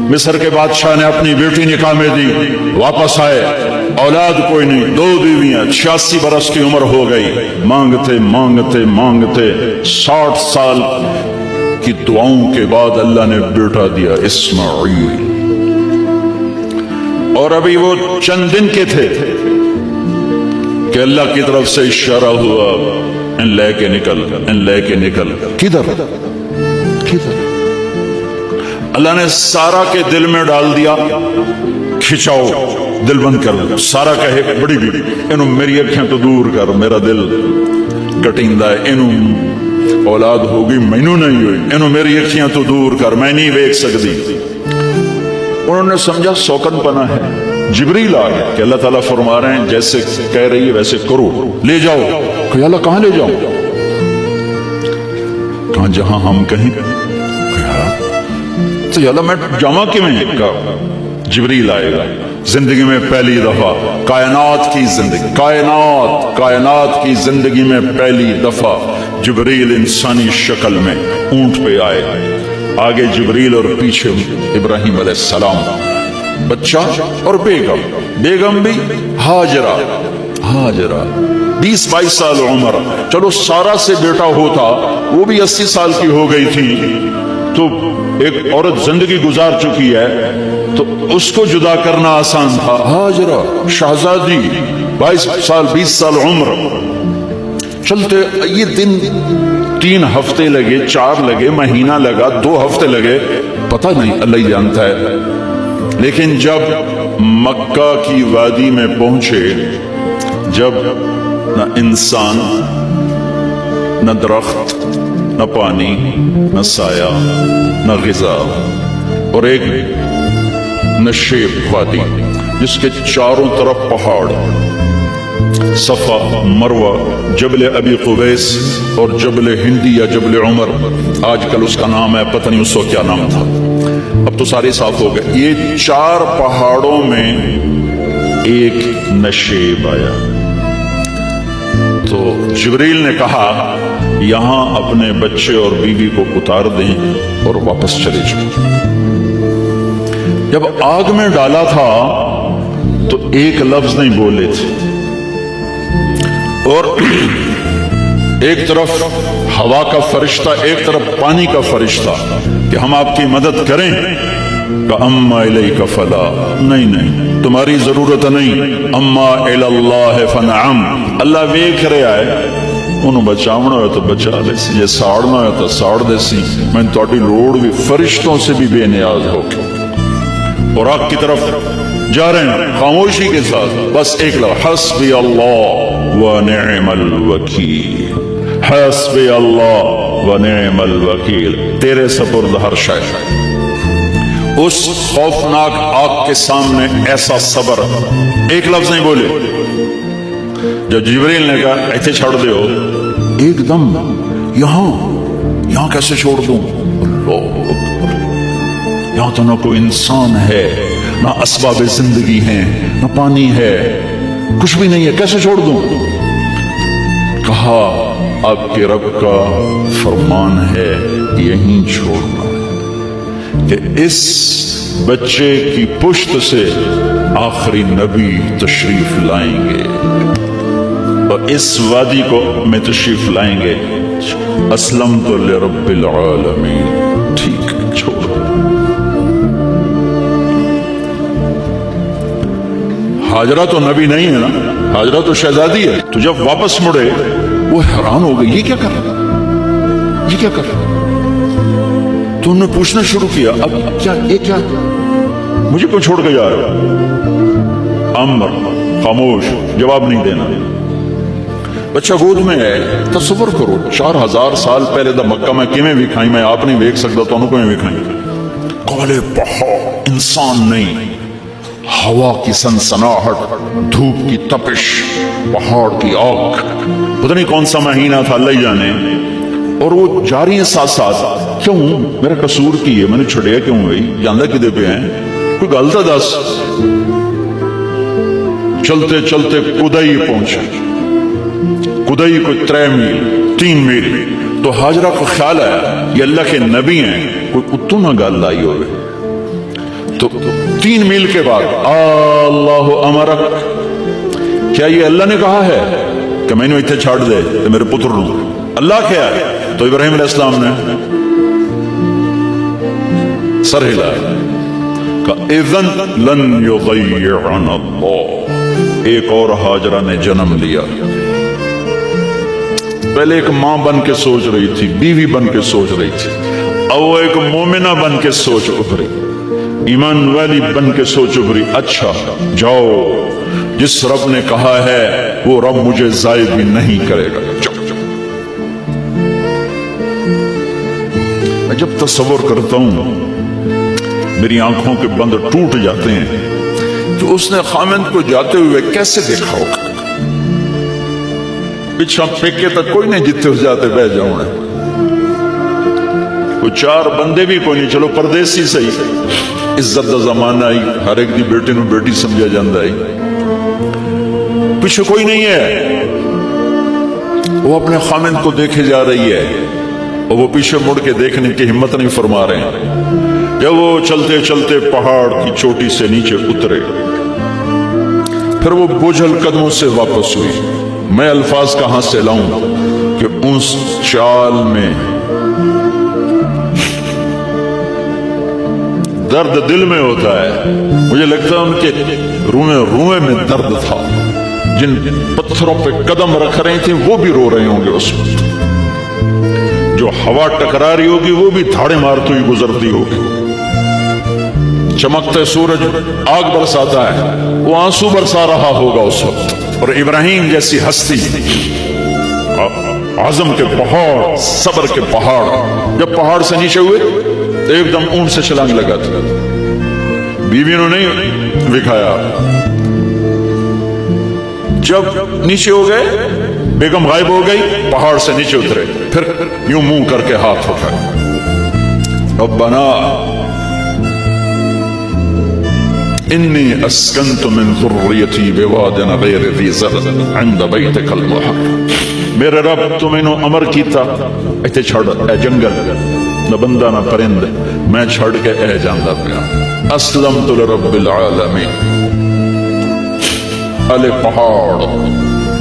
मिस्र के बादशाह ने अपनी बेटी निकाह में दी, वापस आए, औलाद कोई नहीं, 2 बीवियां, 86 बरस की उम्र हो गई। मांगते मांगते मांगते 60 साल की दुआओं के बाद अल्लाह ने बेटा दिया, इस्माईल। और अभी वो चंद दिन के थे कि अल्लाह की तरफ से इशारा हुआ, इन लेके निकल, इन लेके निकल। किधर किधर? अल्लाह ने सारा के दिल में डाल दिया, खिंचाओ, दिल बंद कर दो। सारा कहे बड़ी बीवी, इनू मेरी अखियां तो दूर कर, मेरा दिल कटिंदा है, इनू औलाद होगी, मैनू नहीं हुई, इनू मेरी अखियां तो दूर कर, मैं नहीं वेख सकती। उन्होंने समझा सौकन पना है। जिब्रील आ गया कि अल्लाह ताला फरमा रहे हैं जैसे कह रही है वैसे करो, ले जाओ। कि अल्लाह कहां ले जाऊं? कहां? जहां हम कहें। तो अल्लाह मैं जामा किवें? जिब्रील आएगा। जिंदगी में पहली दफा कायनात की जिंदगी, कायनात की जिंदगी में पहली दफा जिब्रील इंसानी शक्ल में ऊंट पे आए। आगे जिब्रील और पीछे इब्राहिम अलैहिस्सलाम, बच्चा और बेगम, बेगम भी हाजरा, 20-22 साल उम्र। चलो सारा से बेटा होता, वो भी 80 साल की हो गई थी, तो एक औरत जिंदगी गुजार चुकी है तो उसको जुदा करना आसान था। हाजरा शहजादी, 22 साल 20 साल उम्र। चलते ये दिन 3 हफ्ते लगे, 4 लगे, महीना लगा, 2 हफ्ते लगे, पता नहीं, अल्लाह ही जानता है। लेकिन जब मक्का की वादी में पहुंचे, जब न इंसान, न दरख्त, न पानी, न साया, न ग़िज़ा, और एक नशेब वादी जिसके चारों तरफ पहाड़, सफा, मरवा, जबल अबी कुवैस और जबल हिंदी या जबल उमर, आजकल उसका नाम है, पता नहीं उसको क्या नाम था, अब तो सारे साफ हो गए। ये 4 पहाड़ों में एक नशेब आया। तो जिब्रील ने कहा यहां अपने बच्चे और बीवी को उतार दें और वापस चले जाओ। जब आग में डाला था तो एक लफ्ज नहीं बोले थे, और एक तरफ हवा का फरिश्ता, एक तरफ पानी का फरिश्ता कि हम आपकी मदद करें। का अम्मा इलैका फला, नहीं नहीं तुम्हारी जरूरत नहीं, अम्मा इलल्लाह फनअम, अल्लाह वेख रहा है, उन्होंने बचावना हो तो बचा देसी, जे साड़ना हो तो साड़ देसी, मैं तुहाडी लोड़ भी फरिश्तों से भी बेनियाज होके। और आग की तरफ जा रहे हैं खामोशी के साथ, बस एक लफ्ज़, हस्बी अल्लाह व निअमल वकील, हस्बी अल्लाह व निअमल वकील, तेरे सपुर्द हर शय। उस खौफनाक आग के सामने ऐसा सबर, एक लफ्ज नहीं बोले। जब जिब्रील ने कहा ऐसे छोड़ दो, एकदम यहां कैसे छोड़ दूं? यहां तो ना कोई इंसान है, ना असबाब जिंदगी है, ना पानी है, कुछ भी नहीं है, कैसे छोड़ दूं? कहा आपके रब का फरमान है यहीं छोड़ना, कि इस बच्चे की पुश्त से आखिरी नबी तशरीफ लाएंगे और इस वादी को में तशरीफ लाएंगे। अस्लम तो लिरब्बिल आलमीन, ठीक है छोड़ो। हाजरा तो नबी नहीं है ना, हाजरा तो शहजादी है। तो जब वापस मुड़े वो हैरान हो गई, ये क्या कर रहा, ये क्या कर रहा? तो उन्होंने पूछना शुरू किया, अब क्या, ये क्या, मुझे क्यों छोड़ के जा रहे हो? अम्र खामोश, जवाब नहीं देना। बच्चा गोद में है, तसव्वुर करो 4000 साल पहले दा मक्का में किमें विखाई, मैं आप नहीं वेख सकता तो उनको विखाई। काले पहाड़, इंसान नहीं, हवा की सनसनाहट, धूप की तपिश, पहाड़ की आग, पता नहीं कौन सा महीना था, अल्लाह ही जाने। और वो जा रही है साथ साथ, क्यों मेरा कसूर की है, मैंने छड़िया क्यों गई, जाना किदे पे है, कोई गल तो दस। चलते चलते कुदई पहुंचे, कुदई कोई 3 मील 3 मील। तो हाजरा को ख्याल आया ये अल्लाह के नबी हैं, कोई उत्तों ना गल आई हो। تو 3 میل کے بعد اللہ امرک، کیا یہ اللہ نے کہا ہے کہ میں نے اتنے چھاڑ دے تو میرے پتر نو؟ اللہ کیا ہے؟ تو ابراہیم علیہ السلام نے سر ہلایا کہ اذن لن یضیعنا اللہ۔ ایک اور ہاجرہ نے جنم لیا۔ پہلے ایک ماں بن کے سوچ رہی تھی، بیوی بن کے سوچ رہی تھی، اب وہ ایک مومنہ بن کے سوچ ابھری، ایمان والی بن کے سوچ ابھری۔ اچھا جاؤ، جس رب نے کہا ہے وہ رب مجھے ضائع بھی نہیں کرے گا۔ میں جب تصور کرتا ہوں میری آنکھوں کے بند ٹوٹ جاتے ہیں، تو اس نے خامند کو جاتے ہوئے کیسے دیکھا ہوگا؟ پچھا پھیکے تک کوئی نہیں جتے ہو جاتے بہ جاؤں ہے، وہ 4 بندے بھی کوئی نہیں، چلو پردیسی صحیح، عزت دا زمانہ آئی، ہر ایک دی بیٹے نو بیٹی سمجھا جاندہ آئی، پیچھے کوئی نہیں ہے، وہ اپنے خامند کو دیکھے جا رہی ہے، اور وہ پیچھے مڑ کے دیکھنے کی ہمت نہیں فرما رہے ہیں۔ جب وہ چلتے چلتے پہاڑ کی چوٹی سے نیچے اترے، پھر وہ بوجھل قدموں سے واپس ہوئی۔ میں الفاظ کہاں سے لاؤں کہ اس چال میں درد دل میں ہوتا ہے۔ مجھے لگتا ہے ان کے روئے میں درد تھا، جن پتھروں پہ قدم رکھ رہی تھیں وہ بھی رو رہے ہوں گے اس وقت، جو ہوا ٹکرا رہی ہوگی وہ بھی دھاڑے مارتی ہوئی گزرتی ہوگی، چمکتے سورج آگ برساتا ہے وہ آنسو برسا رہا ہوگا اس وقت۔ اور ابراہیم جیسی ہستی، عزم کے پہاڑ، صبر کے پہاڑ، جب پہاڑ سے نیچے ہوئے تو ایک دم اونٹ سے چھلانگ لگا تھا۔ بیوی نے نہیں دکھایا، جب نیچے ہو گئے بیگم غائب ہو گئی، پہاڑ سے نیچے اترے، پھر یوں منہ کر کے ہاتھ اٹھائے، ربنا انی اسکنت من ذریتی بواد غیر ذی زرع عند بیتک المحرم۔ میرے رب تو میں نے امر کیتا ایتھے چھڑ اے جنگل، نہ بندہ نہ پرند، میں چھڑ کے اے جاندہ پیا، اسلمت لرب العالمین۔ الے پہاڑ،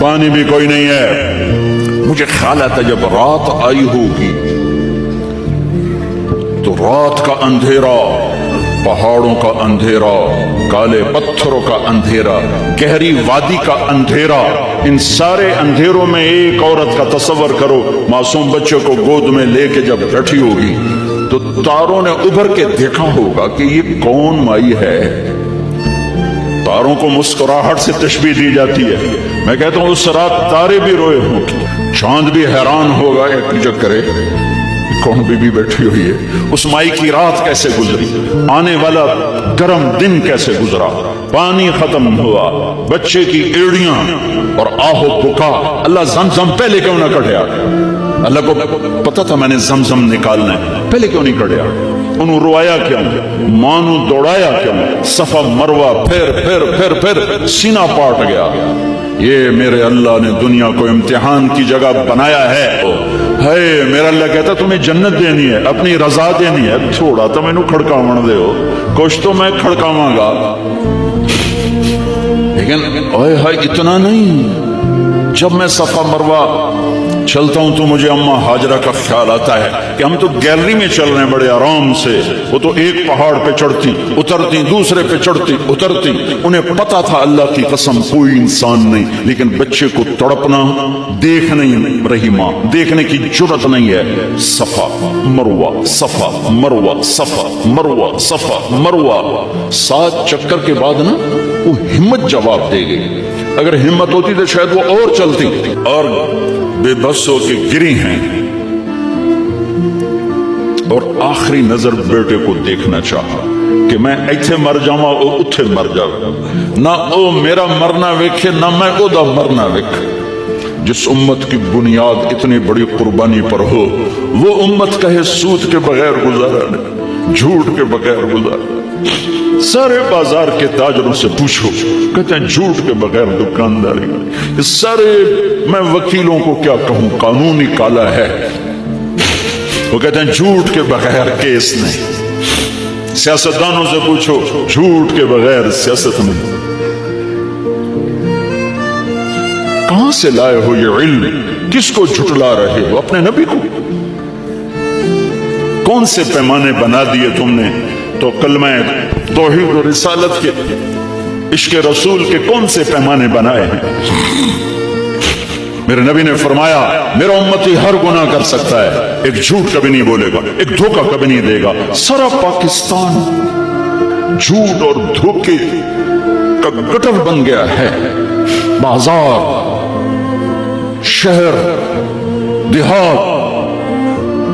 پانی بھی کوئی نہیں ہے۔ مجھے خیال آتا جب رات آئی ہوگی تو رات کا اندھیرا، پہاڑوں کا اندھیرا، کالے پتھروں کا اندھیرا، گہری وادی کا اندھیرا، ان سارے اندھیروں میں ایک عورت کا تصور کرو، معصوم بچے کو گود میں لے کے جب بیٹھی ہوگی تو تاروں نے ابھر کے دیکھا ہوگا کہ یہ کون مائی ہے۔ تاروں کو مسکراہٹ سے تشبیہ دی جاتی ہے۔ میں کہتا ہوں اس رات تارے بھی روئے ہوں گے، چاند بھی حیران ہوگا، ایک کرے کون بی بی بیٹھی ہوئی ہے، اس مائی کی رات کیسے گزری، آنے والا گرم دن کیسے گزرا، پانی ختم ہوا، بچے کی ایڑیاں اور آہو بکا۔ اللہ زمزم پہلے کیوں نہ کٹیا؟ اللہ کو پتا تھا میں نے زمزم نکالنا ہے، پہلے کیوں نہیں کٹیا؟ انہوں روایا کیوں؟ مانو دوڑایا کیوں؟ صفا مروہ پھر سینہ پاٹ گیا۔ یہ میرے اللہ نے دنیا کو امتحان کی جگہ بنایا ہے۔ میرا اللہ کہتا تمہیں جنت دینی ہے، اپنی رضا دینی ہے، تھوڑا تو میں نو کھڑکاون دے ہو، کچھ تو میں کھڑکاواں گا، لیکن اوئے ہائے اتنا نہیں۔ جب میں صفا مروہ چلتا ہوں تو مجھے اماں ہاجرہ کا خیال آتا ہے کہ ہم تو گیلری میں چل رہے ہیں بڑے آرام سے، وہ تو ایک پہاڑ پہ چڑھتی اترتی، دوسرے پہ چڑھتی اترتی، انہیں پتا تھا اللہ کی قسم کوئی انسان نہیں، لیکن بچے کو تڑپنا دیکھ نہیں رہی ماں، دیکھنے کی جرت نہیں ہے۔ صفا مروہ، صفا مروہ، صفا مروہ، صفا مروہ، 7 چکر کے بعد نا وہ ہمت جواب دے گئی۔ اگر ہمت ہوتی تو شاید وہ اور چلتی، اور بے بس ہو کے گری ہیں، اور آخری نظر بیٹے کو دیکھنا چاہا کہ میں ایتھے مر جاواں او اتھے مر جاواں، نہ او میرا مرنا ویکھے نہ میں او دا مرنا ویکھے۔ جس امت کی بنیاد اتنی بڑی قربانی پر ہو، وہ امت کہے سود کے بغیر گزارا نہیں، جھوٹ کے بغیر گزارا۔ سارے بازار کے تاجروں سے پوچھو، کہتے ہیں جھوٹ کے بغیر دکانداری۔ سارے میں وکیلوں کو کیا کہوں، قانون نکالا ہے، وہ کہتے ہیں جھوٹ کے بغیر کیس نہیں۔ सियासतदानों से पूछो, झूठ के बगैर सियासत नहीं। कहां से लाए हो ये इल्म? किसको झुटला रहे हो? अपने नबी को। कौन से पैमाने बना दिए तुमने? तो कलमा तौहीद और रिसालत के, इश्क रसूल के कौन से पैमाने बनाए हैं? मेरे नबी ने फरमाया, मेरा उम्मती हर गुनाह कर सकता है, एक झूठ कभी नहीं बोलेगा, एक धोखा कभी नहीं देगा। सारा पाकिस्तान झूठ और धोखे का गटर बन गया है। बाजार, शहर, देहात,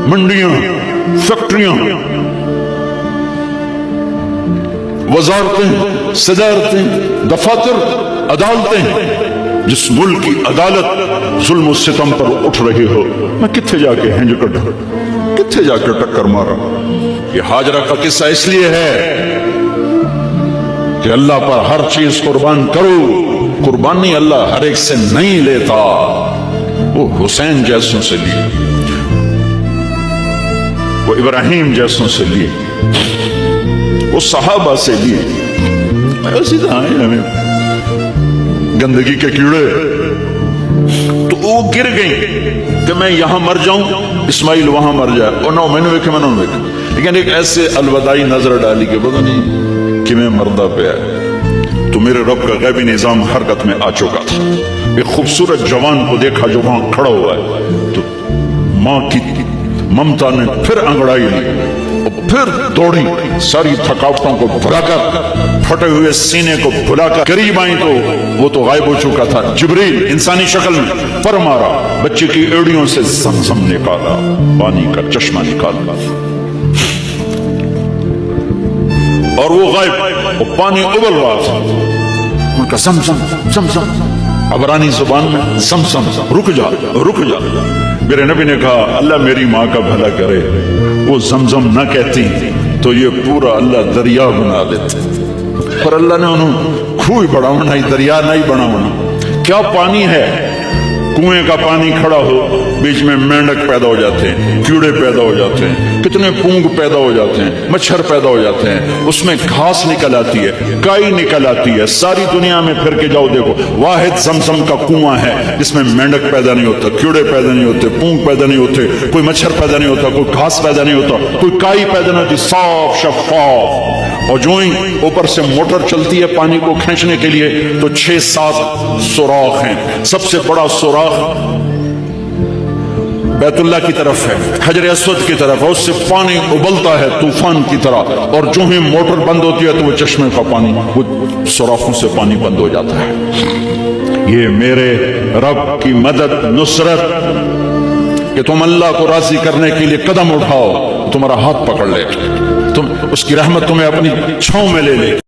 मंडियां, फैक्ट्रियां, वजारतें, सदारतें, दफातर, अदालतें। जिस मुल्क की अदालत जुल्म और सितम पर उठ रही हो, मैं कित्थे जाके हिंज कटा, कित्थे जाके टक्कर मारा। ये हाजरा का किस्सा इसलिए है कि अल्लाह पर हर चीज कुर्बान करो। कुर्बानी अल्लाह हर एक से नहीं लेता। वो हुसैन जैसों से लिए, वो इब्राहिम जैसों से लिए, वो सहाबा से लिए। ऐसी हमें गंदगी के कीड़े, तो वो गिर गई कि मैं यहां मर जाऊं, इस्माइल वहां मर जाए। और ना मैंने वेखे, मैंने वेखे, लेकिन एक ऐसे अलवदाई नजर डाली कि पता नहीं कि मैं मरदा पे आया। तो मेरे रब का गैबी निजाम हरकत में आ चुका था। एक खूबसूरत जवान को देखा जो वहां खड़ा हुआ है। तो मां की ममता ने फिर अंगड़ाई ली और फिर दौड़ी, सारी थकावटों को भुलाकर, फटे हुए सीने को भुलाकर करीब आई तो वो तो गायब हो चुका था। जिब्रील इंसानी शक्ल में पर मारा, बच्चे की एड़ियों से ज़मज़म निकाला, पानी का चश्मा निकाला और वो गायब, वो पानी उबल रहा था। उनका ज़मज़म ज़मज़म, अबरानी जुबान में ज़मज़म, रुक जा रुक जा। मेरे नबी ने कहा, अल्लाह मेरी माँ का भला करे, वो ज़मज़म न कहती तो ये पूरा अल्लाह दरिया बना देते। पर अल्लाह ने उन्होंने खूह बढ़ावना, दरिया नहीं बनावना। क्या पानी है? कुएं का पानी खड़ा हो, बीच में मेंढक पैदा हो जाते हैं, कीड़े पैदा हो जाते हैं, कितने पूंग पैदा हो जाते हैं, मच्छर पैदा हो जाते हैं, उसमें घास निकल आती है, काई निकल आती है। सारी दुनिया में फिर के जाओ, देखो वाहिद ज़मज़म का कुआं है जिसमें मेंढक पैदा नहीं होता, कीड़े पैदा नहीं होते, पूंग पैदा नहीं होते, कोई मच्छर पैदा नहीं होता, कोई घास पैदा नहीं होता, कोई काई पैदा नहीं होती, साफ शफाफ। और जो ही ऊपर से मोटर चलती है पानी को खींचने के लिए, तो 6-7 सुराख हैं। सबसे बड़ा सुराख बैतुल्लाह की तरफ है, हजर अस्वद की तरफ है, उससे पानी उबलता है तूफान की तरह। और जो ही मोटर बंद होती है तो वो चश्मे का पानी, वो सुराखों से पानी बंद हो जाता है। ये मेरे रब की मदद, नुसरत, कि तुम अल्लाह को राजी करने के लिए कदम उठाओ, तुम्हारा हाथ पकड़ ले, तुम उसकी रहमत तुम्हें अपनी छांव में ले ले।